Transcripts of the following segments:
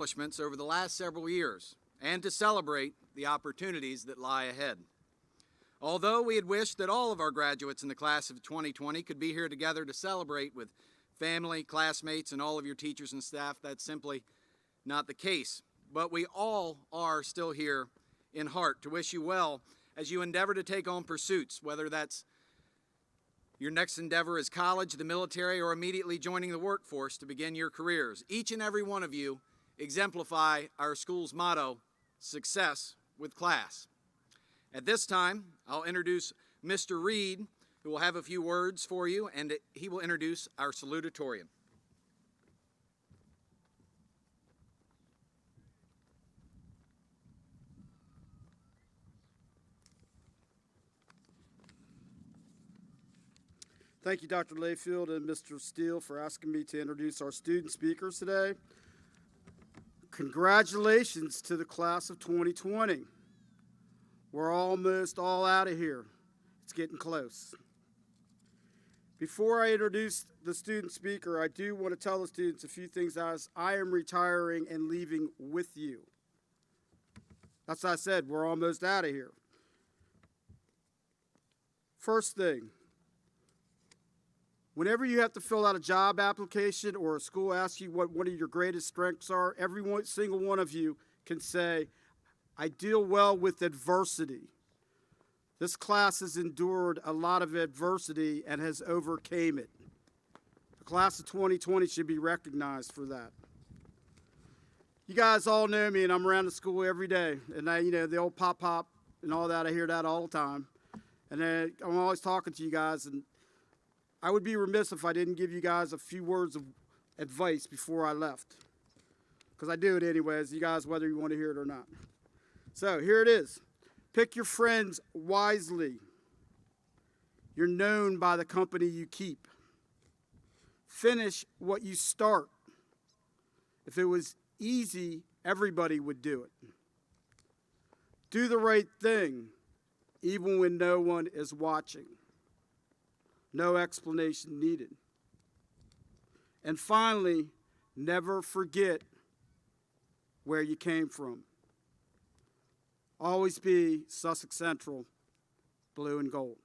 accomplishments over the last several years and to celebrate the opportunities that lie ahead. Although we had wished that all of our graduates in the class of 2020 could be here together to celebrate with family, classmates, and all of your teachers and staff, that's simply not the case. But we all are still here in heart to wish you well as you endeavor to take on pursuits, whether that's your next endeavor is college, the military, or immediately joining the workforce to begin your careers. Each and every one of you exemplify our school's motto, success with class. At this time, I'll introduce Mr. Reed, who will have a few words for you, and he will introduce our salutatorian. Thank you, Dr. Layfield and Mr. Steele, for asking me to introduce our student speakers today. Congratulations to the class of 2020. We're almost all out of here. It's getting close. Before I introduce the student speaker, I do want to tell the students a few things as I am retiring and leaving with you. That's what I said, we're almost out of here. First thing, whenever you have to fill out a job application or a school asks you what one of your greatest strengths are, every single one of you can say, I deal well with adversity. This class has endured a lot of adversity and has overcame it. The class of 2020 should be recognized for that. You guys all know me, and I'm around the school every day. And the old pop and all that, I hear that all the time. And I'm always talking to you guys, and I would be remiss if I didn't give you guys a few words of advice before I left. Because I do it anyways, you guys, whether you want to hear it or not. So here it is. Pick your friends wisely. You're known by the company you keep. Finish what you start. If it was easy, everybody would do it. Do the right thing, even when no one is watching. No explanation needed. And finally, never forget where you came from. Always be Sussex Central, blue and gold.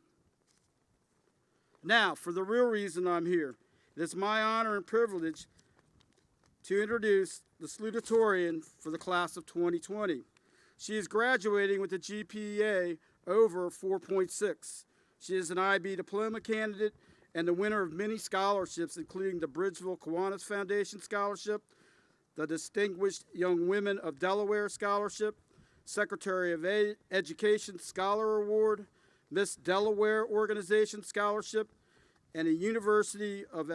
Now, for the real reason I'm here, it is my honor and privilege to introduce the salutatorian for the class of 2020. She is graduating with a GPA over 4.6. She is an IB diploma candidate and the winner of many scholarships, including the Bridgeville Kiwanis Foundation Scholarship, the Distinguished Young Women of Delaware Scholarship, Secretary of Education Scholar Award, Miss Delaware Organization Scholarship, and a University of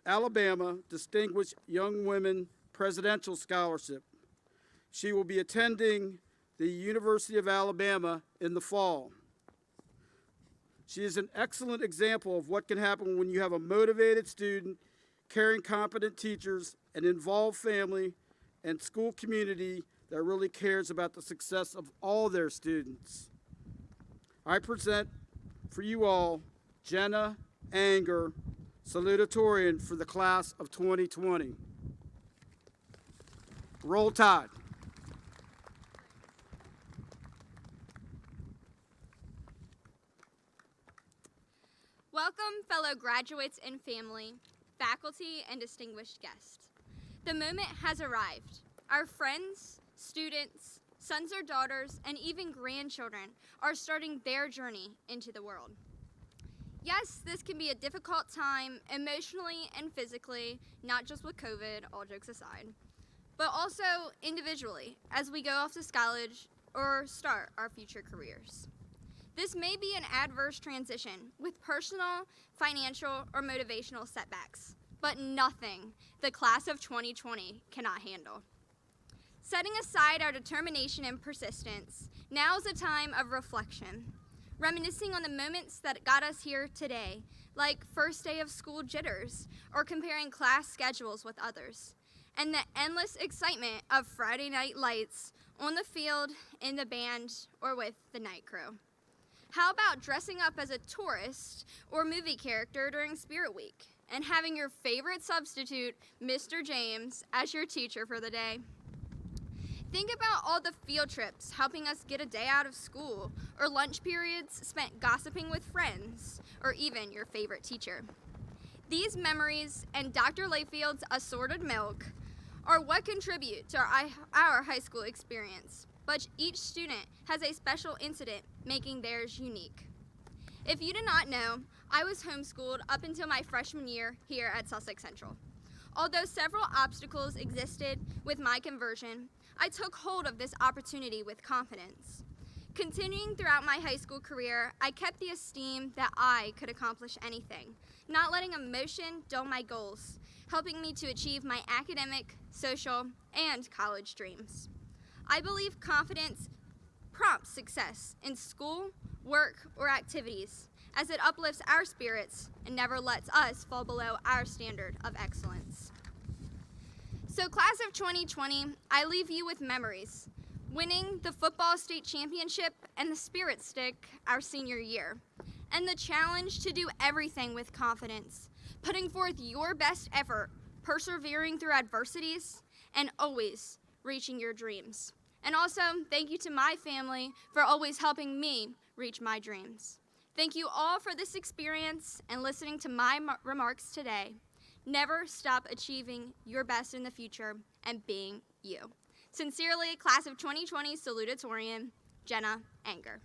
Alabama Distinguished Young Women Presidential Scholarship. She will be attending the University of Alabama in the fall. She is an excellent example of what can happen when you have a motivated student, caring, competent teachers, an involved family, and school community that really cares about the success of all their students. I present for you all Jenna Anger, salutatorian for the class of 2020. Roll Tide. Welcome, fellow graduates and family, faculty, and distinguished guests. The moment has arrived. Our friends, students, sons or daughters, and even grandchildren are starting their journey into the world. Yes, this can be a difficult time emotionally and physically, not just with COVID, all jokes aside, but also individually as we go off to college or start our future careers. This may be an adverse transition with personal, financial, or motivational setbacks, but nothing the class of 2020 cannot handle. Setting aside our determination and persistence, now is a time of reflection, reminiscing on the moments that got us here today, like first day of school jitters or comparing class schedules with others, and the endless excitement of Friday night lights on the field, in the band, or with the night crew. How about dressing up as a tourist or movie character during Spirit Week and having your favorite substitute, Mr. James, as your teacher for the day? Think about all the field trips helping us get a day out of school, or lunch periods spent gossiping with friends, or even your favorite teacher. These memories and Dr. Layfield's assorted milk are what contribute to our high school experience, but each student has a special incident making theirs unique. If you did not know, I was homeschooled up until my freshman year here at Sussex Central. Although several obstacles existed with my conversion, I took hold of this opportunity with confidence. Continuing throughout my high school career, I kept the esteem that I could accomplish anything, not letting emotion dull my goals, helping me to achieve my academic, social, and college dreams. I believe confidence prompts success in school, work, or activities, as it uplifts our spirits and never lets us fall below our standard of excellence. So class of 2020, I leave you with memories. Winning the football state championship and the Spirit Stick our senior year. And the challenge to do everything with confidence, putting forth your best effort, persevering through adversities, and always reaching your dreams. And also, thank you to my family for always helping me reach my dreams. Thank you all for this experience and listening to my remarks today. Never stop achieving your best in the future and being you. Sincerely, class of 2020 Salutatorian, Jenna Anger.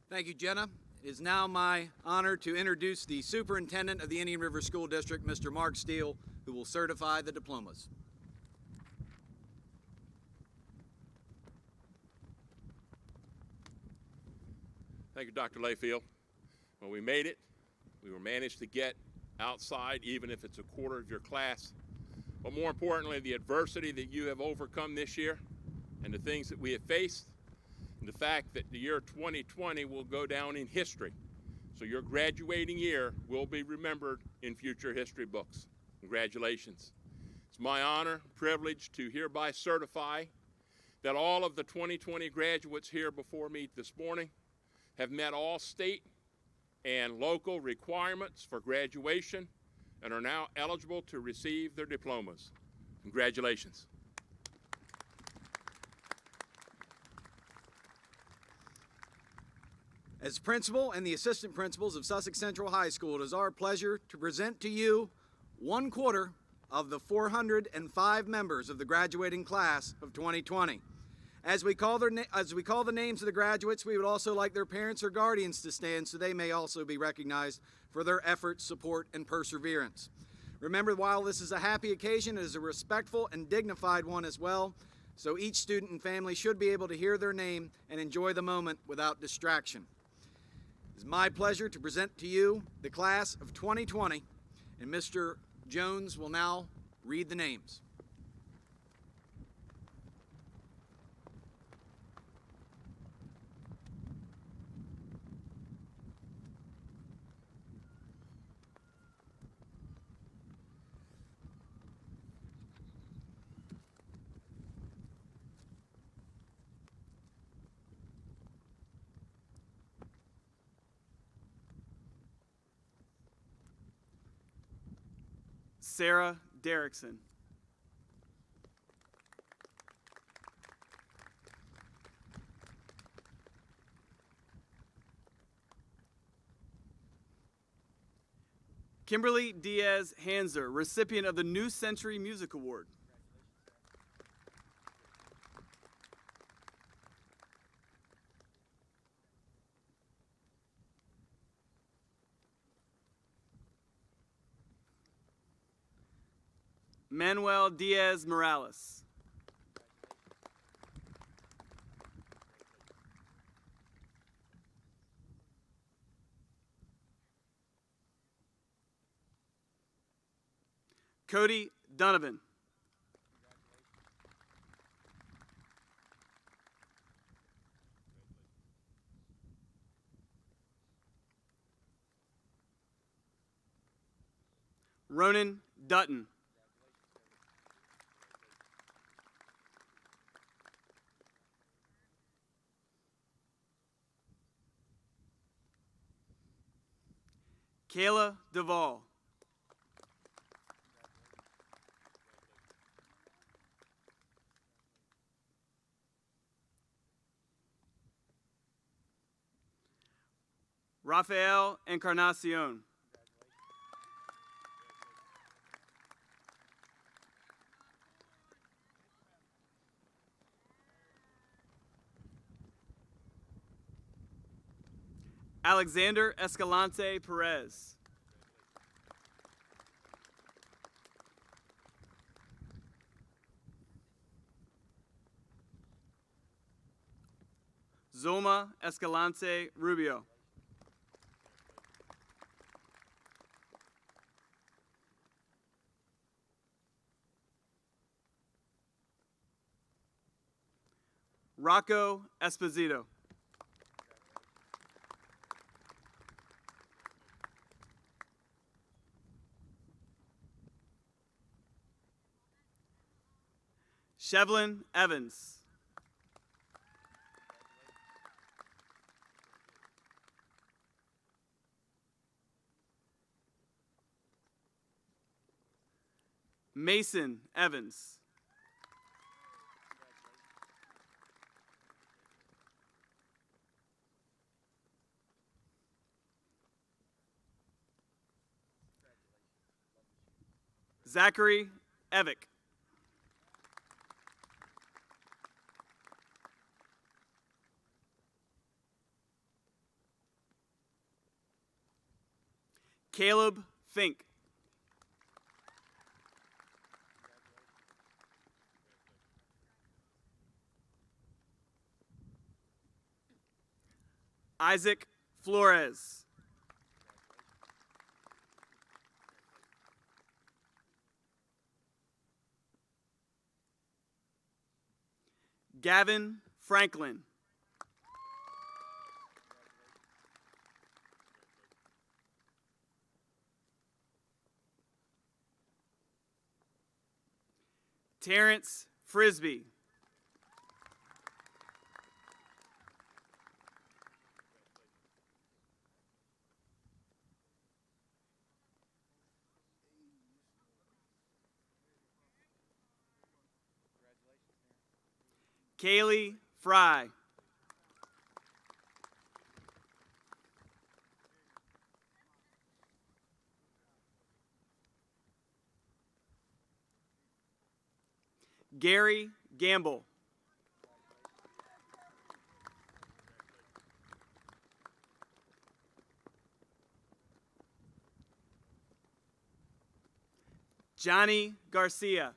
Thank you, Jenna. It is now my honor to introduce the Superintendent of the Indian River School District, Mr. Mark Steele, who will certify the diplomas. Thank you, Dr. Layfield. Well, we made it. We were managed to get outside, even if it's a quarter of your class. But more importantly, the adversity that you have overcome this year and the things that we have faced, and the fact that the year 2020 will go down in history. So your graduating year will be remembered in future history books. Congratulations. It's my honor, privilege to hereby certify that all of the 2020 graduates here before me this morning have met all state and local requirements for graduation and are now eligible to receive their diplomas. Congratulations. As principal and the assistant principals of Sussex Central High School, it is our pleasure to present to you 1/4 of the 405 members of the graduating class of 2020. As we call the names of the graduates, we would also like their parents or guardians to stand so they may also be recognized for their efforts, support, and perseverance. Remember, while this is a happy occasion, it is a respectful and dignified one as well, so each student and family should be able to hear their name and enjoy the moment without distraction. It is my pleasure to present to you the class of 2020, and Mr. Jones will now read the names. Sarah Derrickson. Kimberly Diaz Hanser, recipient of the New Century Music Award. Manuel Diaz Morales. Cody Donovan. Ronan Dutton. Kayla Duvall. Rafael Encarnacion. Alexander Escalante Perez. Zoma Escalante Rubio. Rocco Esposito. Shevlin Evans. Mason Evans. Zachary Evick. Caleb Fink. Isaac Flores. Gavin Franklin. Terrence Frisbee. Kaylee Fry. Gary Gamble. Johnny Garcia.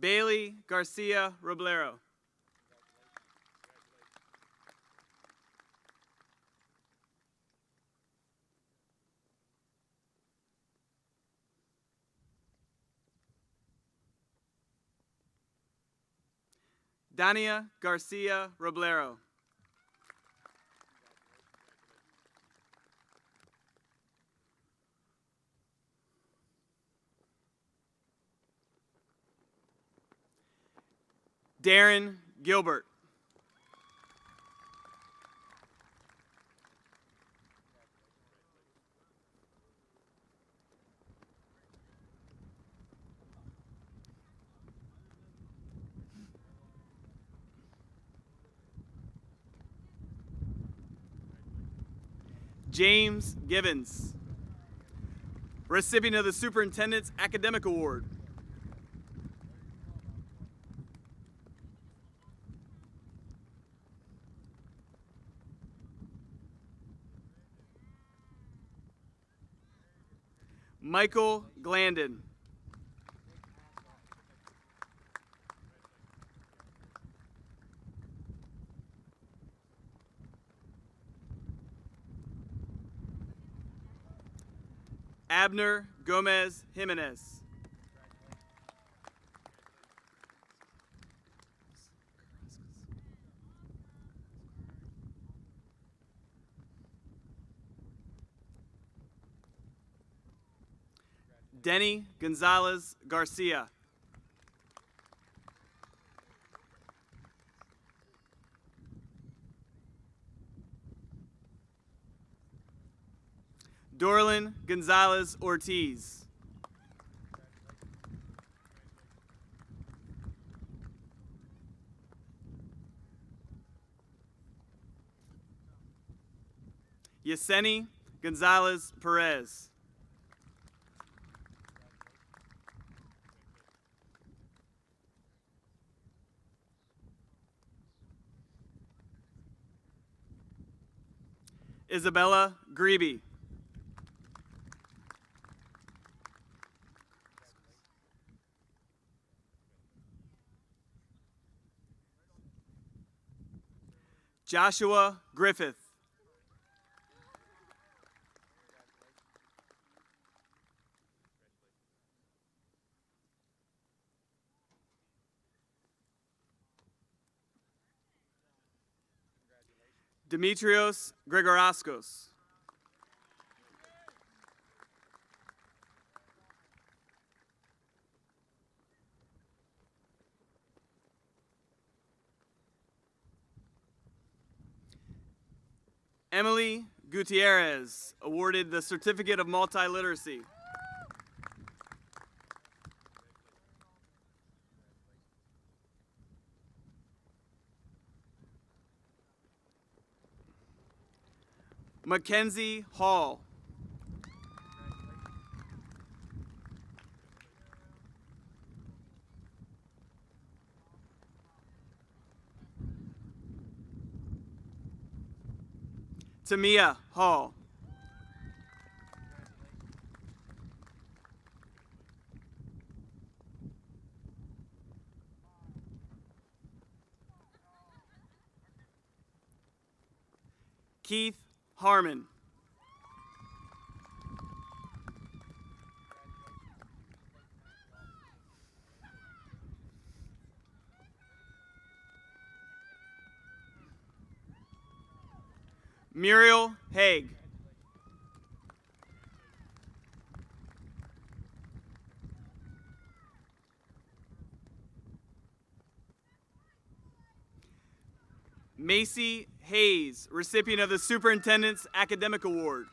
Bailey Garcia Roblero. Dania Garcia Roblero. Darren Gilbert. James Givens, recipient of the Superintendent's Academic Award. Michael Glandon. Abner Gomez Jimenez. Denny Gonzalez Garcia. Dorlin Gonzalez Ortiz. Yeseni Gonzalez Perez. Isabella Grebe. Joshua Griffith. Demetrios Grigoraskos. Emily Gutierrez, awarded the Certificate of Multiliteracy. Mackenzie Hall. Tamia Hall. Keith Harmon. Muriel Haig. Macy Hayes, recipient of the Superintendent's Academic Award.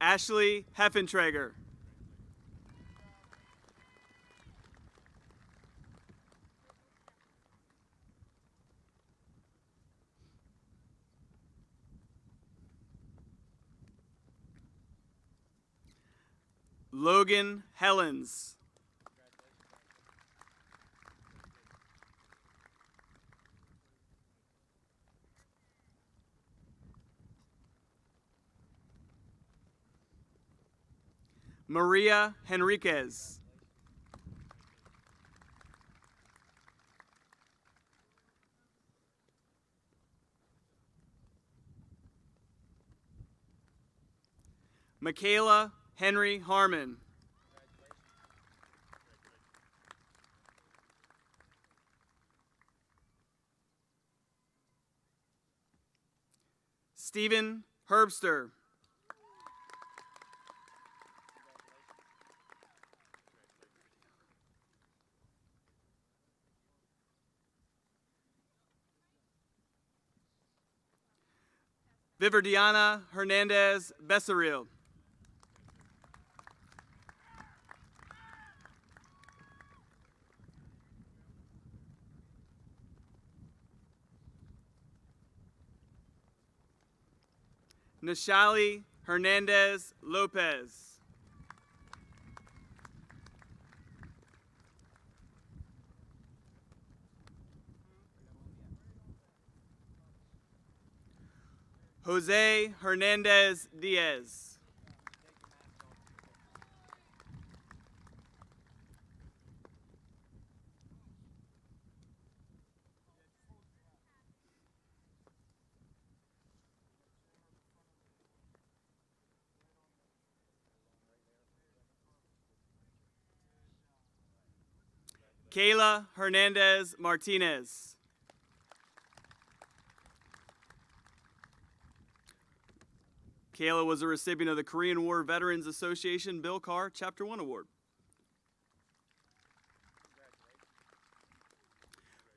Ashley Heffenträger. Logan Helens. Maria Henriquez. Michaela Henry Harmon. Stephen Herbster. Viverdiana Hernandez Becerril. Nishali Hernandez Lopez. Jose Hernandez Diaz. Kayla Hernandez Martinez. Kayla was a recipient of the Korean War Veterans Association Bill Carr Chapter 1 Award.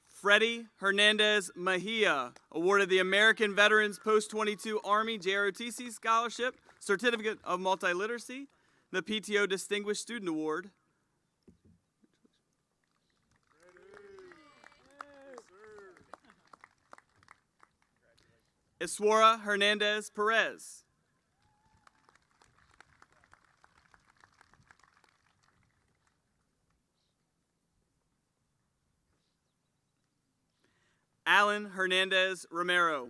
Freddie Hernandez Mejia, awarded the American Veterans Post-22 Army JROTC Scholarship, Certificate of Multiliteracy, the PTO Distinguished Student Award. Iswara Hernandez Perez. Alan Hernandez Romero.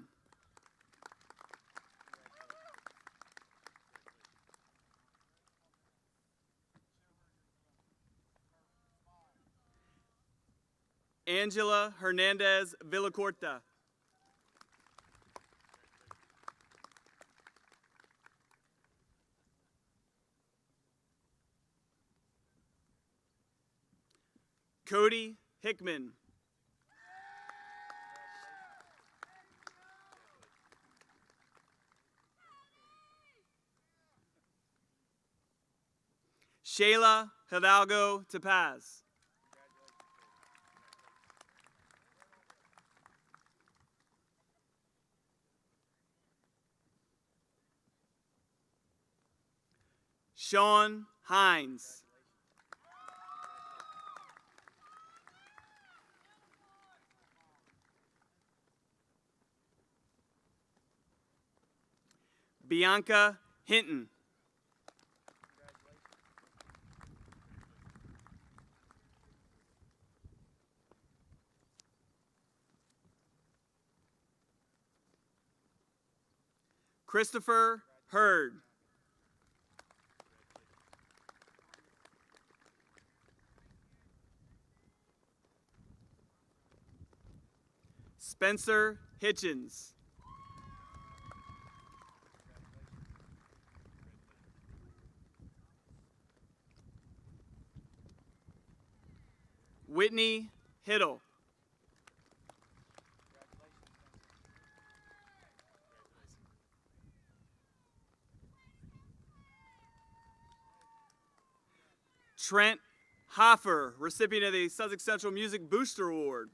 Angela Hernandez Villacorta. Cody Hickman. Shayla Hidalgo Tapaz. Sean Hines. Bianca Hinton. Christopher Hurd. Spencer Hitchens. Whitney Hiddle. Trent Hoffer, recipient of the Sussex Central Music Booster Award.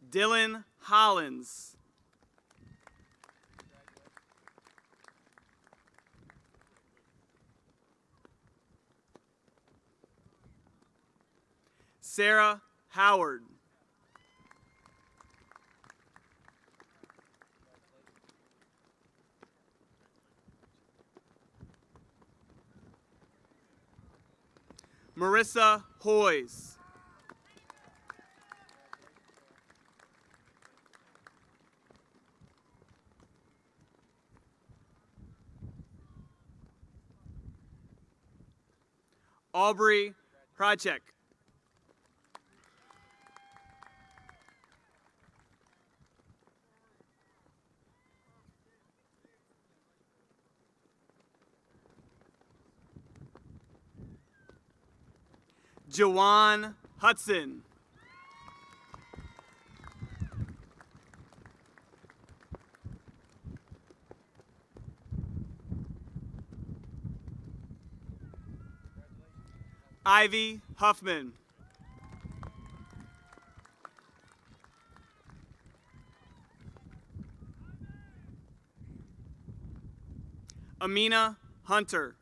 Dylan Hollins. Sarah Howard. Marissa Hoyes. Aubrey Projek. Jawan Hudson. Ivy Huffman. Amina Hunter.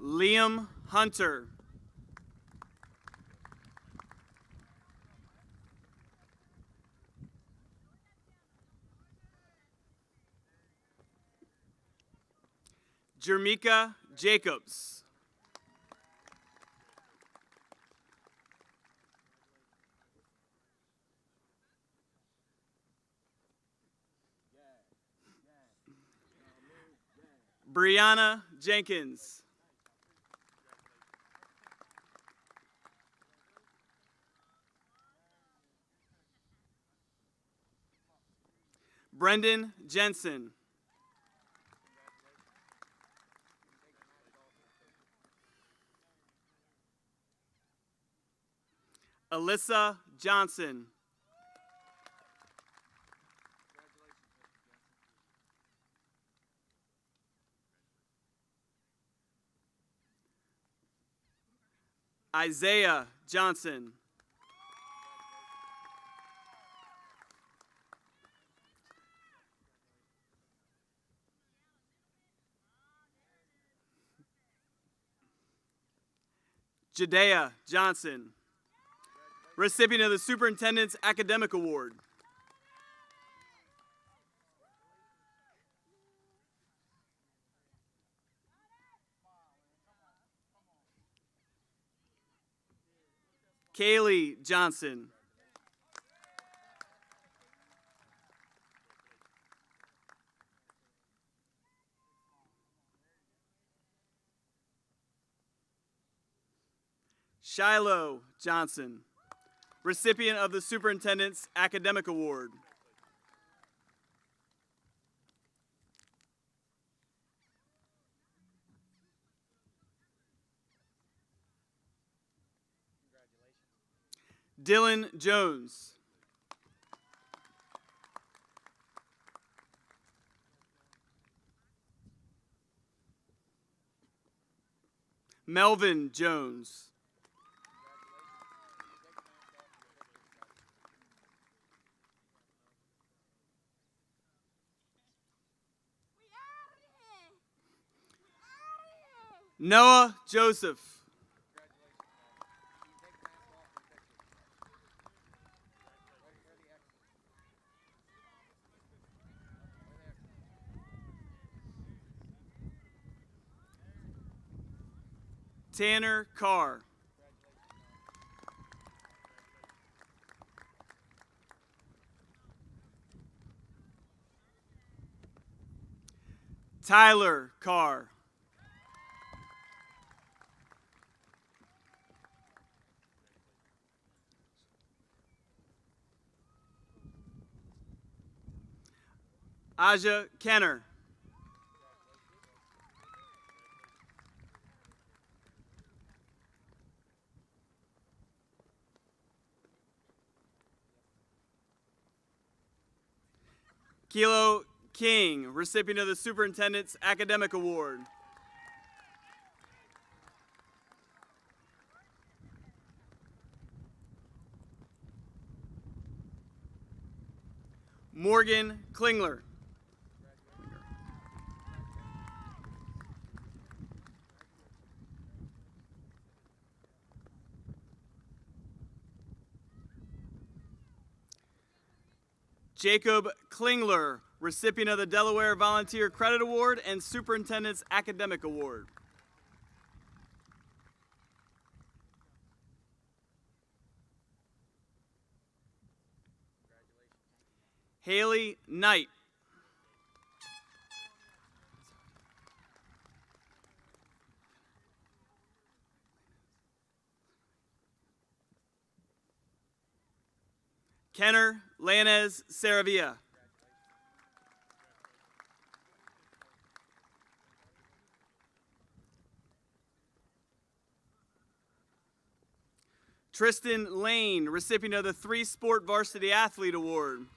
Liam Hunter. Jermika Jacobs. Brianna Jenkins. Brendan Jensen. Alyssa Johnson. Isaiah Johnson. Jadea Johnson, recipient of the Superintendent's Academic Award. Kaylee Johnson. Shiloh Johnson, recipient of the Superintendent's Academic Award. Dylan Jones. Melvin Jones. Noah Joseph. Tanner Carr. Tyler Carr. Aja Kenner. Kilo King, recipient of the Superintendent's Academic Award. Morgan Klingler. Jacob Klingler, recipient of the Delaware Volunteer Credit Award and Superintendent's Academic Award. Haley Knight. Kenner Lanez Saravia. Tristan Lane, recipient of the 3-Sport Varsity Athlete Award.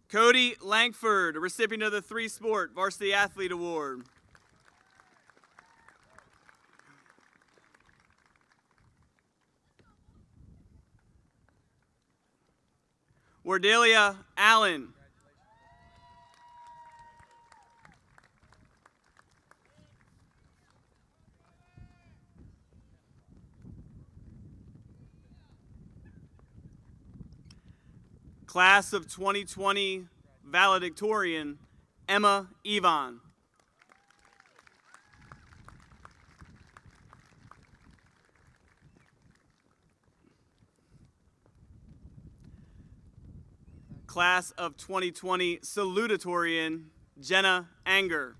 Cody Langford, recipient of the 3-Sport Varsity Athlete Award. Wardelia Allen. Class of 2020 Salutatorian, Emma Yvonne. Class of 2020 Salutatorian, Jenna Anger.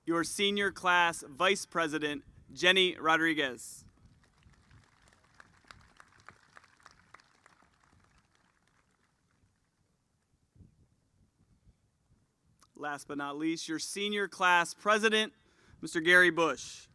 Your senior class Vice President, Jenny Rodriguez. Last but not least, your senior class President, Mr. Gary Bush.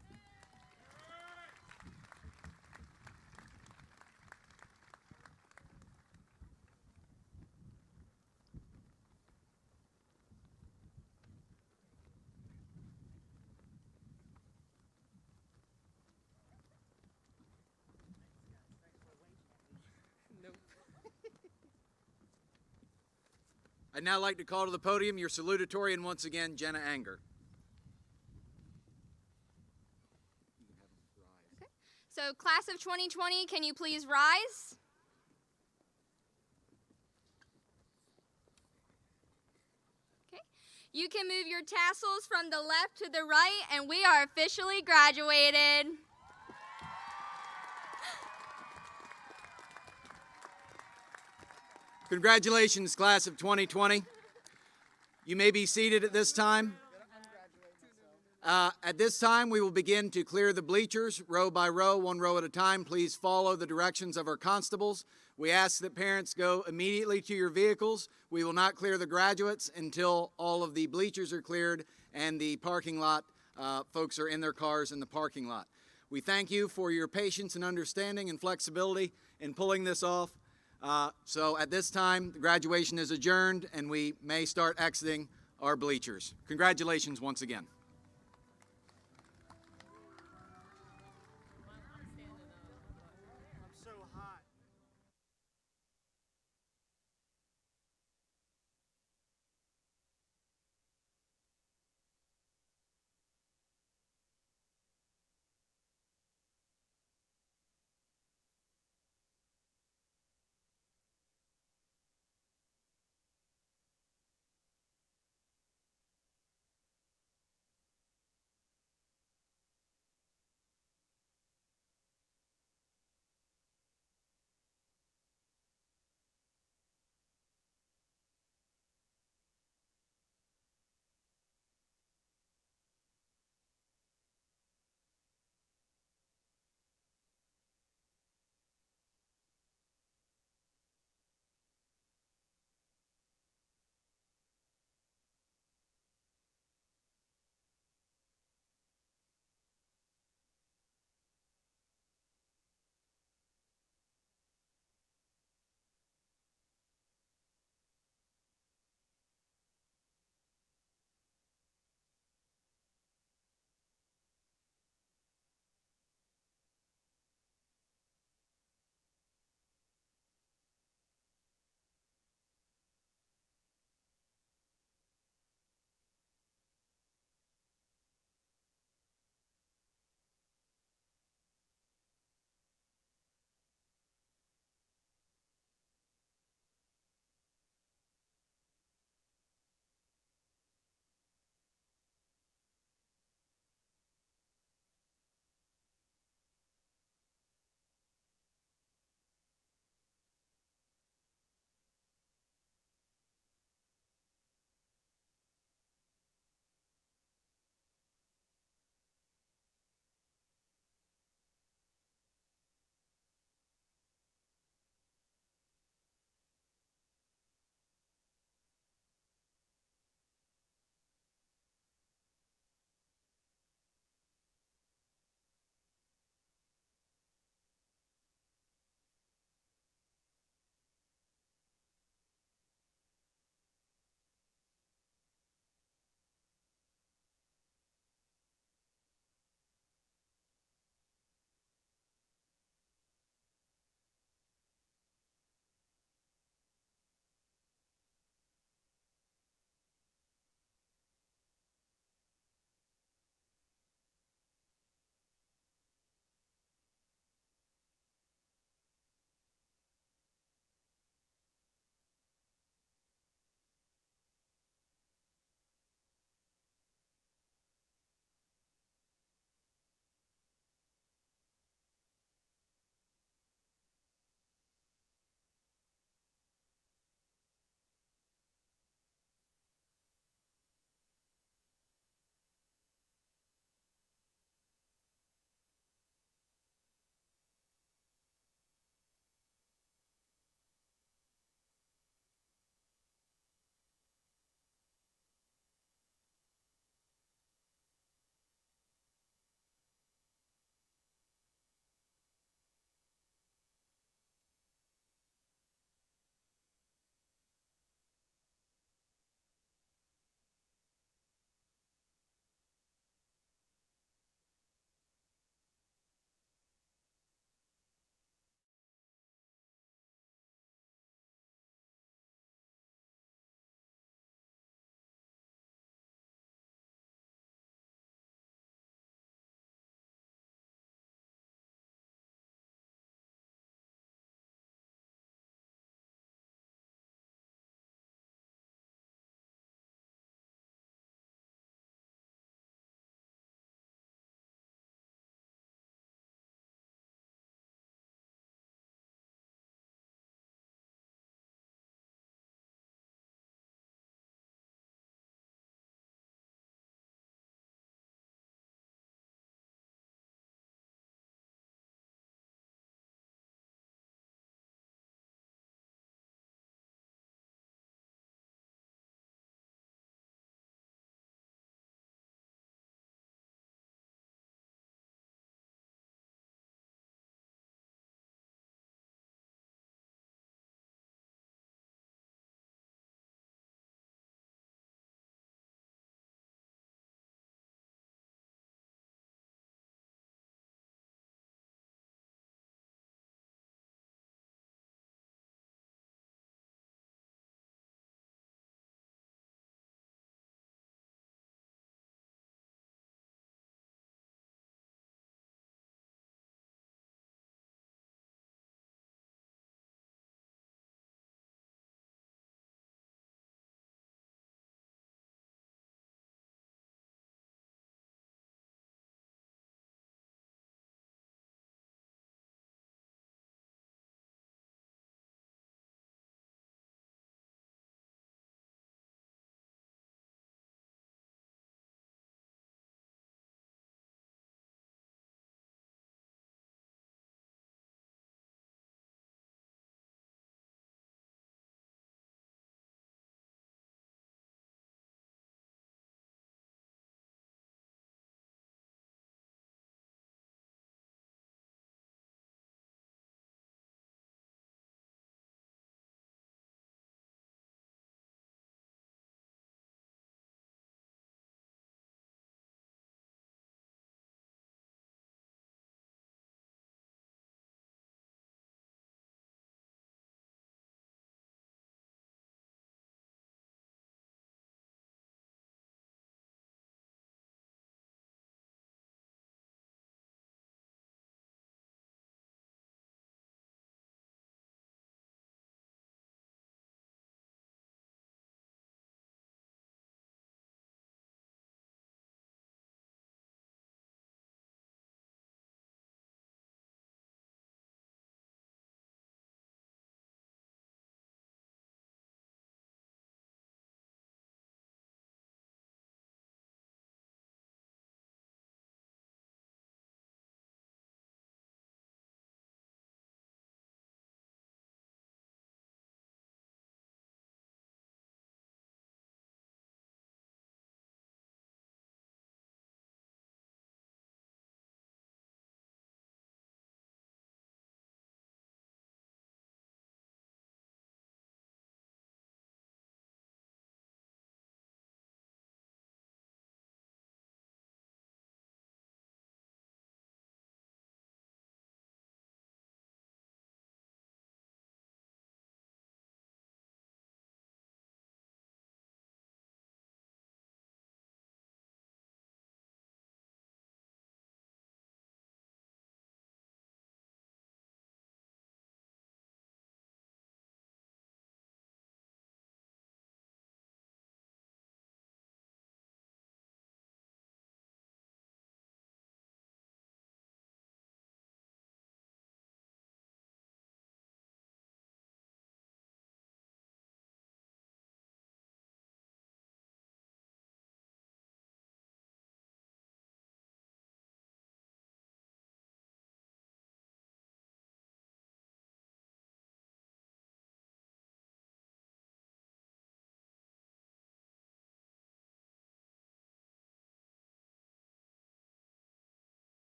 I'd now like to call to the podium your salutatorian once again, Jenna Anger. So, class of 2020, can you please rise? Okay. You can move your tassels from the left to the right, and we are officially graduated. Congratulations, class of 2020. You may be seated at this time. At this time, we will begin to clear the bleachers, row by row, one row at a time. Please follow the directions of our constables. We ask that parents go immediately to your vehicles. We will not clear the graduates until all of the bleachers are cleared and the parking lot folks are in their cars in the parking lot. We thank you for your patience and understanding and flexibility in pulling this off. So at this time, the graduation is adjourned and we may start exiting our bleachers. Congratulations once again.